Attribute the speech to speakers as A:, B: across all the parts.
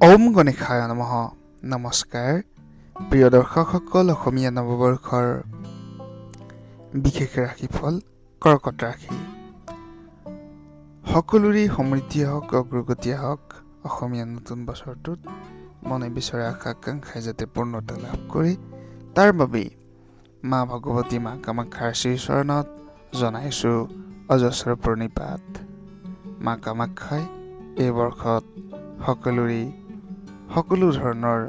A: ওম গণেশায় নমঃ। নমস্কাৰ প্ৰিয় দৰ্শকসকল, অসমীয়া নৱবৰ্ষৰ বিশেষ ৰাশিফল কৰ্কট ৰাশি। সকলোৰে সমৃদ্ধি হওক, অগ্ৰগতি হওক। অসমীয়া নতুন বছৰটোত মনে বিচৰা আশা আকাংক্ষাই যাতে পূৰ্ণতা লাভ কৰে, তাৰ বাবেই মা ভগৱতী মা কামাখ্যাৰ শ্ৰীচৰণত জনাইছো অজস্ৰ প্ৰণিপাত। মা কামাখ্যাই এই বৰ্ষত সকলো ধৰণৰ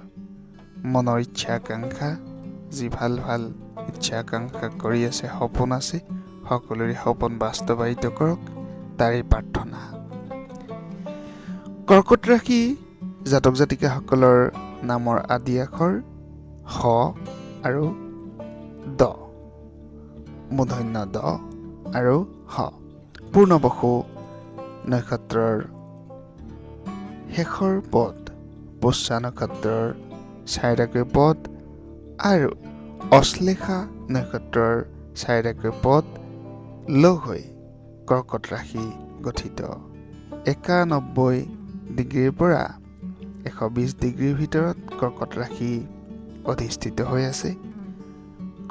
A: মনৰ ইচ্ছা আকাংক্ষা, যি ভাল ভাল ইচ্ছা আকাংক্ষা কৰি আছে, সপোন আছে, সকলোৰে সপোন বাস্তৱায়িত কৰক, তাৰেই প্ৰাৰ্থনা। কৰ্কট ৰাশি জাতক জাতিকাসকলৰ নামৰ আদি আখৰ শ আৰু দ, মূৰ্ধন্য দ আৰু হ। পূৰ্ণবসু নক্ষত্ৰৰ শেষৰ পদ, পুষ্যা নক্ষত্ৰৰ 4টাকৈ পদ আৰু অশ্লেষা নক্ষত্ৰৰ 4টাকৈ পদ লগ হৈ কৰ্কট ৰাশি গঠিত। 91 ডিগ্ৰীৰ পৰা 120 ডিগ্ৰীৰ ভিতৰত কৰ্কট ৰাশি অধিষ্ঠিত হৈ আছে।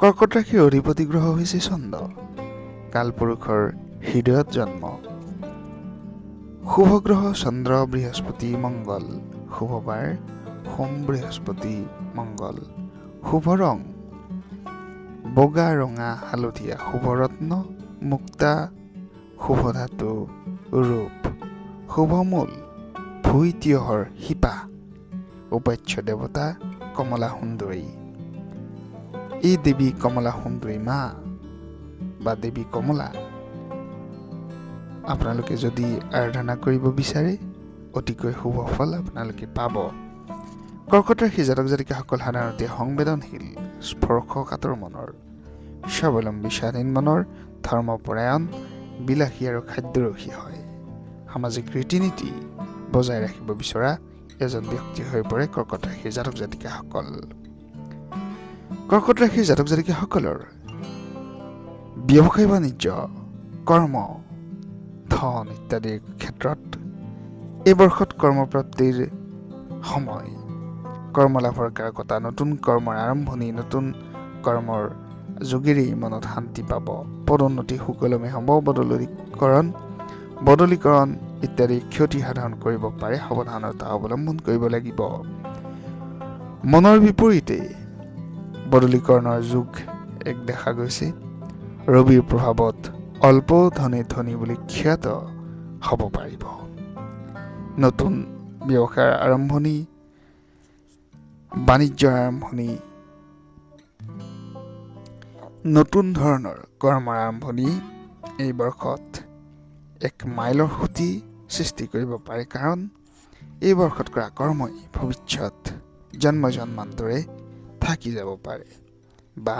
A: কৰ্কট ৰাশিৰ অধিপতি গ্ৰহ হৈছে চন্দ্ৰ, কালপুৰুষৰ হৃদয়ত জন্ম। শুভ গ্ৰহ চন্দ্ৰ, বৃহস্পতি, মংগল। শুভ বাৰ সোম, বৃহস্পতি, মংগল। শুভ ৰং বগা, ৰঙা, হালধীয়া। শুভ ৰত্ন মুক্তা। শুভ ধাতু ৰূপ। শুভ মূল ভুই, তিয়হৰ শিপা। উপাস্য দেৱতা কমলা সুন্দৰী। এই দেৱী কমলা সুন্দৰী মা বা দেৱী কমলা আপোনালোকে যদি আৰাধনা কৰিব বিচাৰে, অতিকৈ শুভ ফল আপোনালোকে পাব। কৰ্কট ৰাশি জাতক জাতিকাসকল সাধাৰণতে সংবেদনশীল, স্পৰ্শকাতৰ মনৰ, স্বাৱলম্বী, স্বাধীন মনৰ, ধৰ্মপৰায়ণ, বিলাসী আৰু খাদ্যৰসী হয়। সামাজিক ৰীতি নীতি বজাই ৰাখিব বিচৰা এজন ব্যক্তি হৈ পৰে কৰ্কট ৰাশিৰ জাতক জাতিকাসকল। কৰ্কট ৰাশিৰ জাতক জাতিকাসকলৰ ব্যৱসায় বাণিজ্য, কৰ্ম, ধন ইত্যাদিৰ ক্ষেত্ৰত এই বৰ্ষত কৰ্মপ্ৰাপ্তিৰ সময়। কৰ্মলাভৰ কাৰকতা, নতুন কৰ্মৰ আৰম্ভণি, নতুন কৰ্মৰ যোগেৰে মনত শান্তি পাব। পদোন্নতি সুকলমে হ'ব। বদলীকৰণ ইত্যাদি ক্ষতি সাধন কৰিব পাৰে, সাৱধানতা অৱলম্বন কৰিব লাগিব। মনৰ বিপৰীতে বদলীকৰণৰ যুগ এক দেখা গৈছে। ৰবিৰ প্ৰভাৱত অল্প ধনে ধনী বুলি খ্যাত হ'ব পাৰিব। নতুন ব্যৱসায়ৰ আৰম্ভণি, বাণিজ্যৰ আৰম্ভণি, নতুন ধৰণৰ কৰ্মৰ আৰম্ভণি এই বৰ্ষত এক মাইলৰ খুঁটি সৃষ্টি কৰিব পাৰে। কাৰণ এই বৰ্ষত কৰা কৰ্মই ভৱিষ্যত জন্মান্তৰে থাকি যাব পাৰে বা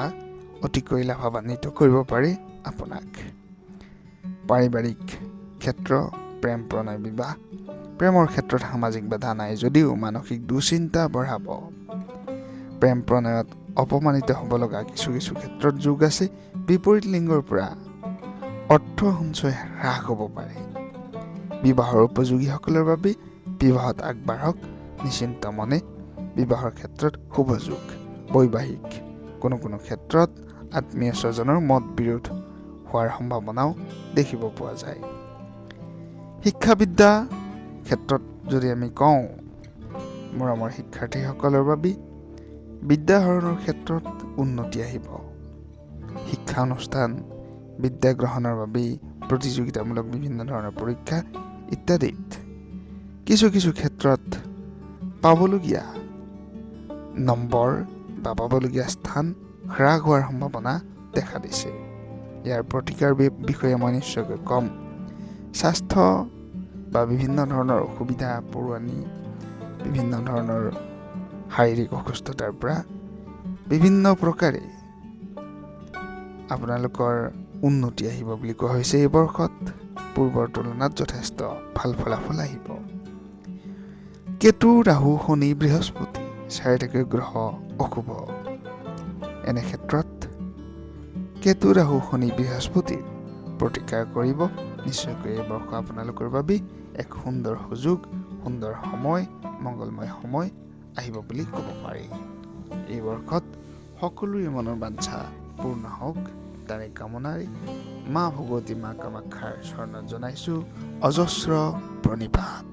A: অতিকৈ লাভান্বিত কৰিব পাৰে আপোনাক। পাৰিবাৰিক ক্ষেত্ৰ, প্ৰেম, প্ৰণয়, বিবাহ। প্ৰেমৰ ক্ষেত্ৰত সামাজিক বাধা নাই যদিও মানসিক দুশ্চিন্তা বঢ়াব। প্ৰেম প্ৰণয়ত অপমানিত হ'ব লগা কিছু ক্ষেত্ৰত যোগ আছে। বিপৰীত লিংগৰ পৰা অৰ্থ সঞ্চয় হ্ৰাস হ'ব পাৰে। বিবাহৰ উপযোগীসকলৰ বাবে বিবাহত আগবাঢ়ক নিশ্চিন্ত মনে। বিবাহৰ ক্ষেত্ৰত শুভ যোগ। বৈবাহিক কোনো ক্ষেত্ৰত আত্মীয় স্বজনৰ মত বিৰোধ হোৱাৰ সম্ভাৱনাও দেখিব পোৱা যায়। শিক্ষাবিদ্যা ক্ষেত্ৰত যদি আমি কওঁ, মৰমৰ শিক্ষাৰ্থীসকলৰ বাবে বিদ্যা আহৰণৰ ক্ষেত্ৰত উন্নতি আহিব। শিক্ষা অনুষ্ঠান, বিদ্যা গ্ৰহণৰ বাবে প্ৰতিযোগিতামূলক বিভিন্ন ধৰণৰ পৰীক্ষা ইত্যাদিত কিছু ক্ষেত্ৰত পাবলগীয়া নম্বৰ বা পাবলগীয়া স্থান হ্ৰাস হোৱাৰ সম্ভাৱনা দেখা দিছে। ইয়াৰ প্ৰতিকাৰ বিষয়ে মই নিশ্চয়কৈ ক'ম। স্বাস্থ্য বা বিভিন্ন ধৰণৰ অসুবিধা, পৰুৱানি, বিভিন্ন ধৰণৰ শাৰীৰিক অসুস্থতাৰ পৰা বিভিন্ন প্ৰকাৰে আপোনালোকৰ উন্নতি আহিব বুলি কোৱা হৈছে। এই বৰ্ষত পূৰ্বৰ তুলনাত যথেষ্ট ভাল ফলাফল আহিব। কেতু, ৰাহু, শনি, বৃহস্পতি 4টাকৈ গ্ৰহ অশুভ। এনে ক্ষেত্ৰত কেতু, ৰাহু, শনি, বৃহস্পতিৰ প্ৰতিকাৰ কৰিব। নিশ্চয়কৈ এই বৰ্ষ আপোনালোকৰ বাবে এক সুন্দৰ সুযোগ সুন্দৰ সময়, মংগলময় সময় আহিব বুলি ক'ব পাৰি। এই বৰ্ষত সকলোৰে মনৰ বাঞ্ছা পূৰ্ণ হওক তাৰে কামনাৰে মা ভগৱতী মা কামাখ্যাৰ চৰণত জনাইছো অজস্ৰ প্ৰণিপাত।